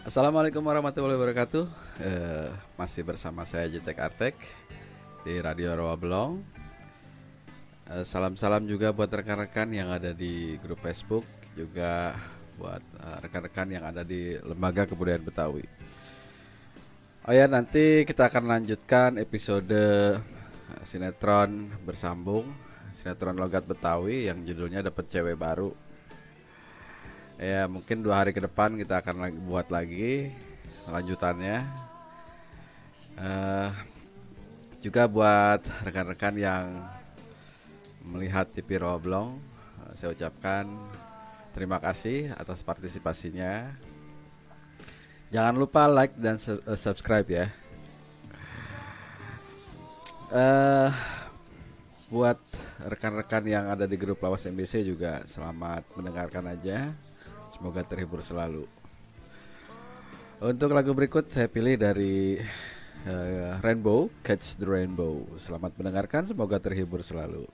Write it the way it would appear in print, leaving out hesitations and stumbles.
Assalamualaikum warahmatullahi wabarakatuh. Masih bersama saya Jitek Artek di Radio Rawa Belong. Salam-salam juga buat rekan-rekan yang ada di grup Facebook, juga buat rekan-rekan yang ada di Lembaga Kebudayaan Betawi. Oh ya, nanti kita akan lanjutkan episode sinetron bersambung, sinetron Logat Betawi yang judulnya Dapat Cewek Baru. Ya, mungkin 2 hari ke depan kita akan buat lagi lanjutannya. Juga buat rekan-rekan yang melihat TV Roblong, saya ucapkan terima kasih atas partisipasinya. Jangan lupa like dan subscribe ya. Buat rekan-rekan yang ada di grup Lawas MBC juga selamat mendengarkan aja. Semoga terhibur selalu. Untuk lagu berikut saya pilih dari Rainbow, Catch the Rainbow. Selamat mendengarkan, semoga terhibur selalu.